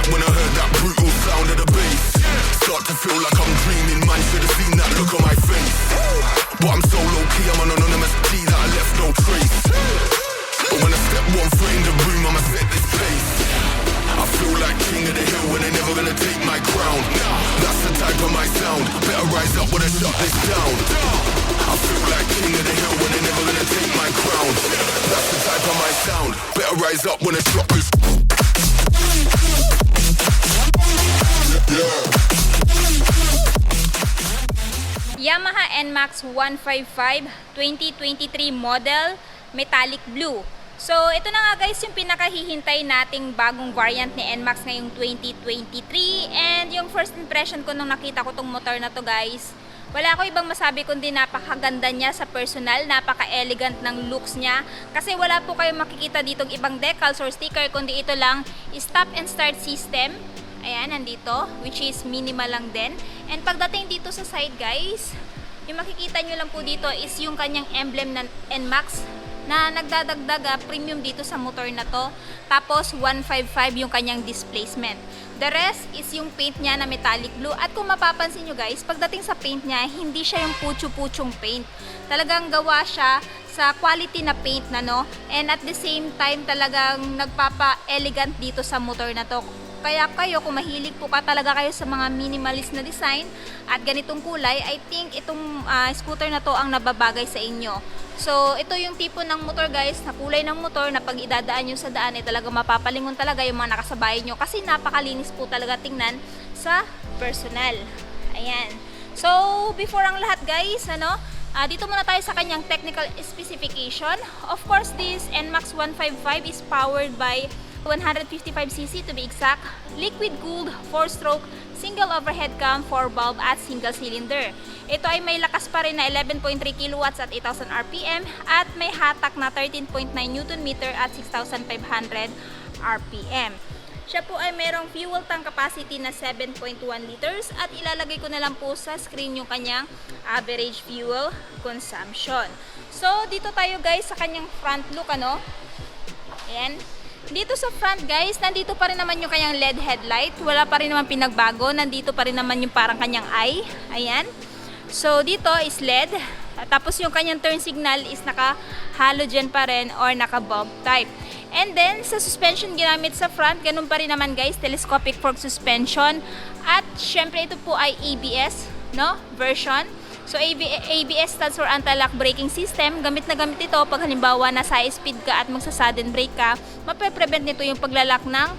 step when I heard that brutal sound of the bass. Start to feel like I'm dreaming, man, should have seen that look on my face. But I'm so low-key, I'm an anonymous G that I left no trace. But when I step 1 foot in the room, I'ma set this pace. I feel like king of the hill when they're never gonna take my crown. That's the type of my sound. Better rise up when I shut this down. I feel like king of the hill when they're never gonna take my crown. That's the type of my sound. Better rise up when I drop this. Yamaha NMAX 155 2023 model, metallic blue. So, ito na nga guys yung pinakahihintay nating bagong variant ni NMAX ngayong 2023. And yung first impression ko nung nakita ko tong motor na to guys, wala ko ibang masabi kundi napakaganda niya sa personal, napaka-elegant ng looks niya. Kasi wala po kayong makikita ditong ibang decals or sticker, kundi ito lang, stop and start system. Ayan, nandito, which is minimal lang din. And pagdating dito sa side guys, yung makikita nyo lang po dito is yung kanyang emblem ng NMAX na nagdadagdag premium dito sa motor na to. Tapos 155 yung kanyang displacement. The rest is yung paint niya na metallic blue. At kung mapapansin nyo guys, pagdating sa paint niya, hindi siya yung putyo-putyong paint. Talagang gawa siya sa quality na paint na no. And at the same time, talagang nagpapa-elegant dito sa motor na to. Kaya kayo, kung mahilig po ka talaga kayo sa mga minimalist na design at ganitong kulay, I think itong scooter na to ang nababagay sa inyo. So, ito yung tipo ng motor guys, na kulay ng motor na pag idadaan nyo sa daan, talaga mapapalingon talaga yung mga nakasabay nyo kasi napakalinis po talaga tingnan sa personal. Ayan. So, before ang lahat guys, dito muna tayo sa kanyang technical specification. Of course, this NMAX 155 is powered by 155cc to be exact, liquid-cooled 4-stroke single overhead cam 4-valve at single cylinder. Ito ay may lakas pa rin na 11.3 kW at 8,000 RPM at may hatak na 13.9 Nm at 6,500 RPM. Siya po ay merong fuel tank capacity na 7.1 liters at ilalagay ko na lang po sa screen yung kanyang average fuel consumption. So, dito tayo guys sa kanyang front look, Ayan. Dito sa front guys, nandito pa rin naman yung kanyang LED headlight. Wala pa rin naman pinagbago. Nandito pa rin naman yung parang kanyang eye. Ayan. So, dito is LED. Tapos yung kanyang turn signal is naka-halogen pa rin or naka-bulb type. And then, sa suspension ginamit sa front, ganun pa rin naman guys, telescopic fork suspension. At syempre ito po ay ABS version. So, ABS stands for anti-lock braking system. Gamit na gamit ito pag halimbawa nasa high speed ka at magsa-sudden brake ka, mape-prevent nito yung paglalak ng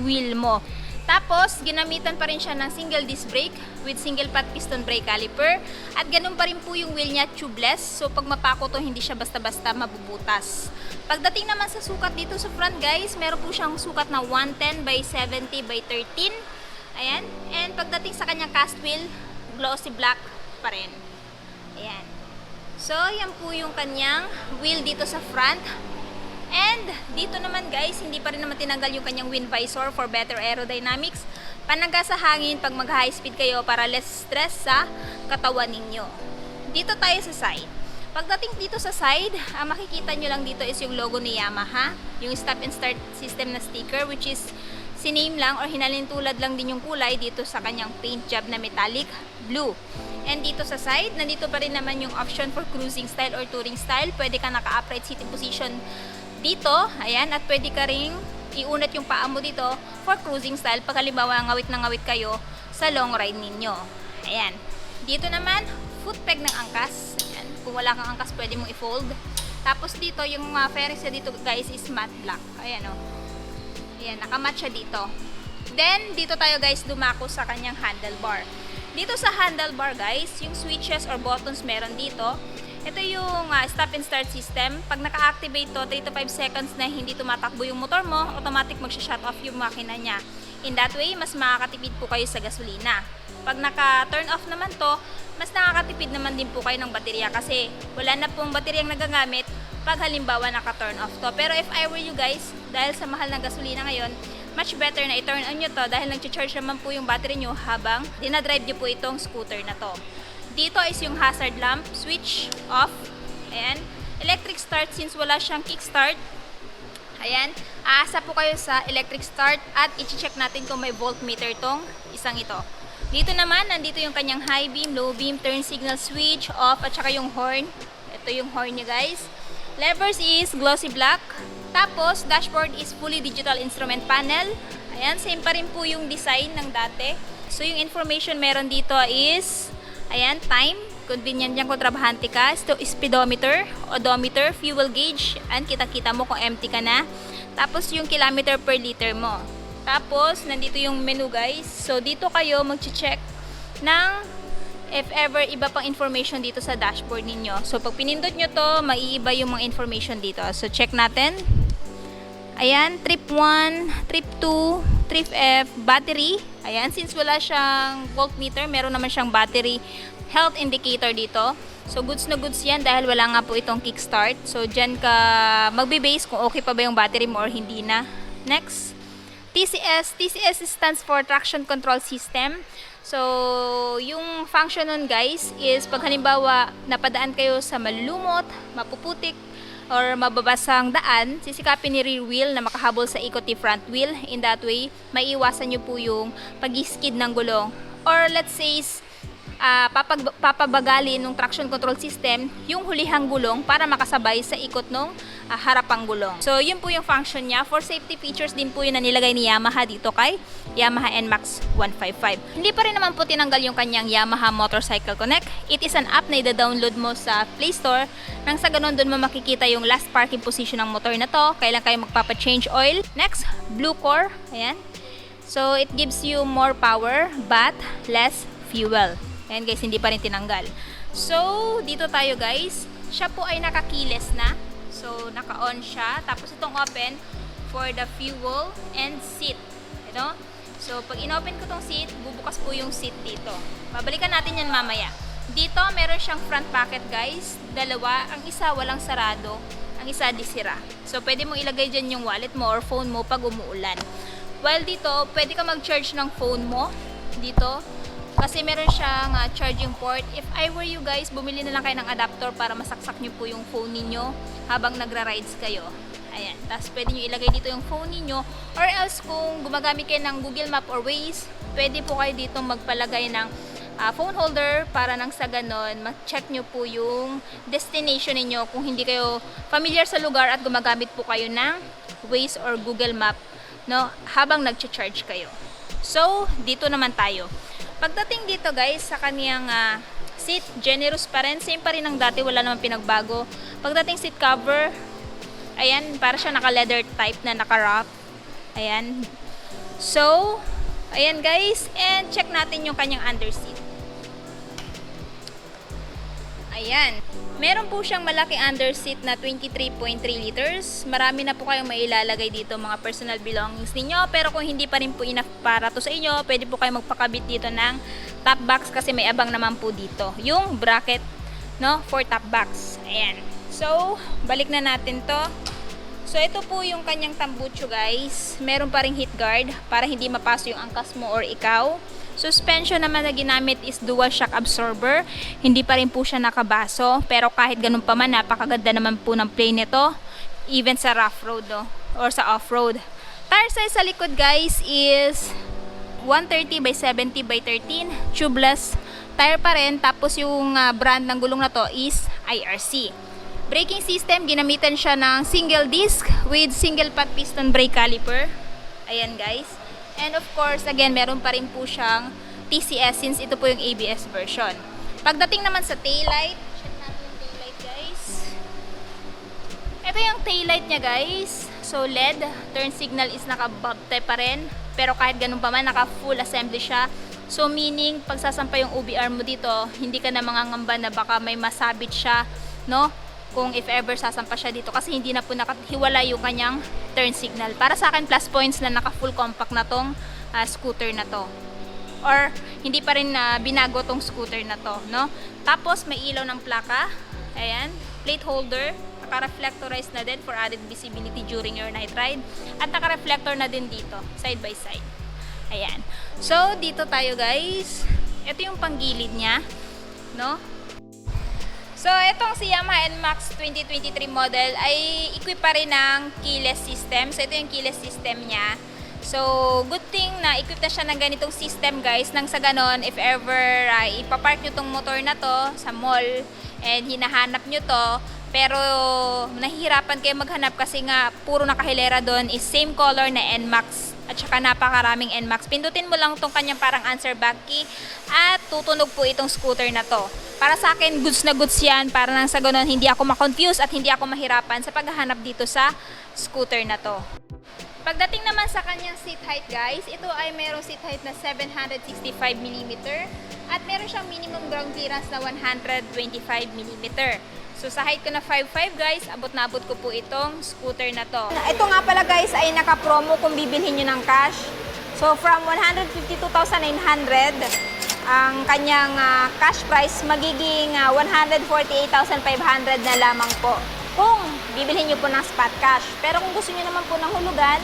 wheel mo. Tapos, ginamitan pa rin siya ng single disc brake with single pot piston brake caliper. At ganun pa rin po yung wheel niya, tubeless. So, pag mapako to, hindi siya basta-basta mabubutas. Pagdating naman sa sukat dito sa front guys, meron po siyang sukat na 110 by 70 by 13. Ayan. And pagdating sa kanyang cast wheel, glossy black pa rin. Ayan. So, yan po yung kanyang wheel dito sa front. And, dito naman guys, hindi pa rin naman tinanggal yung kanyang wind visor for better aerodynamics. Panaga sa hangin pag mag-high speed kayo para less stress sa katawan ninyo. Dito tayo sa side. Pagdating dito sa side, ang makikita nyo lang dito is yung logo ni Yamaha. Yung stop and start system na sticker, which is siname lang or hinalin tulad lang din yung kulay dito sa kanyang paint job na metallic blue. And dito sa side, nandito pa rin naman yung option for cruising style or touring style. Pwede ka naka-upright sitting position dito. Ayan, at pwede ka ring iunat yung paa mo dito for cruising style pag halimbawa ngawit na ngawit kayo sa long ride ninyo. Ayan. Dito naman, foot peg ng angkas. Ayan. Kung wala kang angkas, pwede mong i-fold. Tapos dito, yung fairings dito guys is matte black. Ayan o. Ayan, nakamat siya dito. Then, dito tayo guys dumako sa kanyang handlebar. Dito sa handlebar guys, yung switches or buttons meron dito. Ito yung stop and start system. Pag naka-activate to, 3 to 5 seconds na hindi tumatakbo yung motor mo, automatic mag-shut off yung makina niya. In that way, mas makakatipid po kayo sa gasolina. Pag naka-turn off naman to, mas nakakatipid naman din po kayo ng baterya kasi wala na pong bateryang nagagamit pag halimbawa naka-turn off to. Pero if I were you guys, dahil sa mahal ng gasolina ngayon, much better na i-turn on nyo to dahil nag-charge naman po yung battery nyo habang dinadrive nyo po itong scooter na to. Dito is yung hazard lamp, switch off. Ayan. Electric start since wala siyang kickstart. Ayan, aasa po kayo sa electric start at i-check natin kung may voltmeter tong isang ito. Dito naman, nandito yung kanyang high beam, low beam, turn signal switch, off, at saka yung horn. Ito yung horn niya guys. Levers is glossy black. Tapos, dashboard is fully digital instrument panel. Ayan, same pa rin po yung design ng dati. So, yung information meron dito is, ayan, time. Convenient yan kung trabahante ka. Speedometer, odometer, fuel gauge. And kita-kita mo kung empty ka na. Tapos, yung kilometer per liter mo. Tapos, nandito yung menu guys. So, dito kayo mag-check ng if ever iba pang information dito sa dashboard ninyo. So, pag pinindot nyo to, maiiba yung mga information dito. So, check natin. Ayan, trip 1, trip 2, trip F, battery. Ayan, since wala siyang voltmeter, meron naman siyang battery health indicator dito. So, goods na goods yan dahil wala nga po itong kickstart. So, dyan ka magbe-base kung okay pa ba yung battery mo or hindi na. Next. TCS stands for Traction Control System. So, yung function nun guys is pag halimbawa napadaan kayo sa malulumot, mapuputik, or mababasang daan, sisikapin ni rear wheel na makahabol sa ikot ni front wheel. In that way, maiiwasan nyo po yung pag-skid ng gulong. Or let's say, papabagali ng traction control system yung hulihang gulong para makasabay sa ikot ng harapang gulong. So, yun po yung function niya. For safety features din po yun na nilagay ni Yamaha dito kay Yamaha NMAX 155. Hindi pa rin naman po tinanggal yung kanyang Yamaha Motorcycle Connect. It is an app na i-download mo sa Play Store. Nang sa ganun, doon mo makikita yung last parking position ng motor na to. Kailan kayo magpapa-change oil. Next, Blue Core. Ayan. So, it gives you more power but less fuel. Ayan guys, hindi pa rin tinanggal. So, dito tayo guys. Siya po ay nakakiles na. So, naka-on siya. Tapos itong open for the fuel and seat. Ito. So, pag in-open ko tong seat, bubukas po yung seat dito. Babalikan natin yan mamaya. Dito, meron siyang front pocket guys. Dalawa. Ang isa walang sarado. Ang isa di sira. So, pwede mo ilagay dyan yung wallet mo or phone mo pag umuulan. While dito, pwede ka mag-charge ng phone mo. Dito. Kasi meron siyang charging port. If I were you guys, bumili na lang kayo ng adapter para masaksak nyo po yung phone ninyo habang nagra-rides kayo. Ayan. Tapos pwede nyo ilagay dito yung phone ninyo. Or else kung gumagamit kayo ng Google Map or Waze, pwede po kayo dito magpalagay ng phone holder para nang sa ganon, mag-check nyo po yung destination ninyo kung hindi kayo familiar sa lugar at gumagamit po kayo ng Waze or Google Map, no, habang nag-charge kayo. So, dito naman tayo. Pagdating dito guys sa kaniyang seat, generous pa rin. Same pa rin ang dati, wala naman pinagbago. Pagdating seat cover, ayan, para siya naka-leather type na naka-wrap. Ayan. So, ayan guys. And check natin yung kanyang underseat. Ayan. Meron po siyang malaki underseat na 23.3 liters. Marami na po kayong mailalagay dito mga personal belongings ninyo. Pero kung hindi pa rin po enough para to sa inyo, pwede po kayo magpakabit dito ng top box kasi may abang naman po dito. Yung bracket, no, for top box. Ayan. So, balik na natin to. So, ito po yung kanyang tambucho guys. Meron pa ring heat guard para hindi mapaso yung angkas mo or ikaw. Suspension naman na ginamit is dual shock absorber. Hindi pa rin po siya nakabaso. Pero kahit ganun pa man, napakaganda naman po ng play nito. Even sa rough road, no? Or sa off-road. Tire size sa likod guys is 130 by 70 by 13. Tubeless tire pa rin. Tapos yung brand ng gulong na to is IRC. Braking system, ginamitan siya ng single disc with single pot piston brake caliper. Ayan guys. And of course, again, meron pa rin po siyang TCS since ito po yung ABS version. Pagdating naman sa taillight, check natin yung taillight guys. Ito yung taillight niya guys. So LED, turn signal is naka-bobtail pa rin. Pero kahit ganun pa man, naka-full assembly siya. So meaning, pag sasampay yung OBR mo dito, hindi ka na mangangamba na baka may masabit siya, no? Kung if ever sasampa siya dito kasi hindi na po nakahiwala yung kanyang turn signal. Para sa akin, plus points na naka-full compact na tong scooter na to. Or hindi pa rin binago tong scooter na to, no? Tapos may ilaw ng plaka. Ayan, plate holder, naka-reflectorized na din for added visibility during your night ride. At naka-reflector na din dito, side by side. Ayan. So, dito tayo guys. Ito yung panggilid niya, no? So, itong si Yamaha NMAX 2023 model ay equip pa rin ng keyless system. So, ito yung keyless system niya. So, good thing na equip na siya ng ganitong system, guys. Nang sa ganon, if ever ipapark nyo tong motor na to sa mall and hinahanap nyo to, pero nahihirapan kayo maghanap kasi nga puro nakahilera doon is same color na NMAX at saka napakaraming NMAX. Pindutin mo lang tong kanyang parang answer back key at tutunog po itong scooter na to. Para sa akin, goods na goods yan. Para nang sa ganon, hindi ako ma-confuse at hindi ako mahirapan sa paghahanap dito sa scooter na to. Pagdating naman sa kanyang seat height, guys, ito ay merong seat height na 765mm at meron siyang minimum ground clearance na 125mm. So sa height ko na 5'5", guys, abot na abot ko po itong scooter na to. Ito nga pala, guys, ay naka-promo kung bibilhin nyo ng cash. So from 152,900, ang kanyang cash price magiging 148,500 na lamang po kung bibilhin nyo po ng spot cash. Pero kung gusto nyo naman po ng hulugan,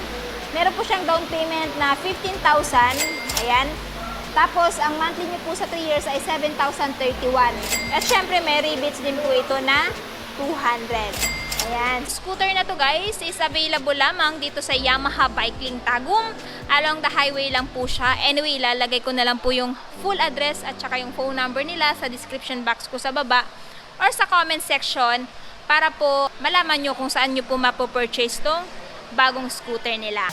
meron po siyang down payment na 15,000. Ayan. Tapos, ang monthly nyo po sa 3 years ay 7,031. At syempre, may rebates din po ito na 200. Ayan. Scooter na to, guys, is available lamang dito sa Yamaha Bike Link Tagum. Along the highway lang po siya. Anyway, ilalagay ko na lang po yung full address at saka yung phone number nila sa description box ko sa baba or sa comment section para po malaman nyo kung saan nyo po mapopurchase tong bagong scooter nila.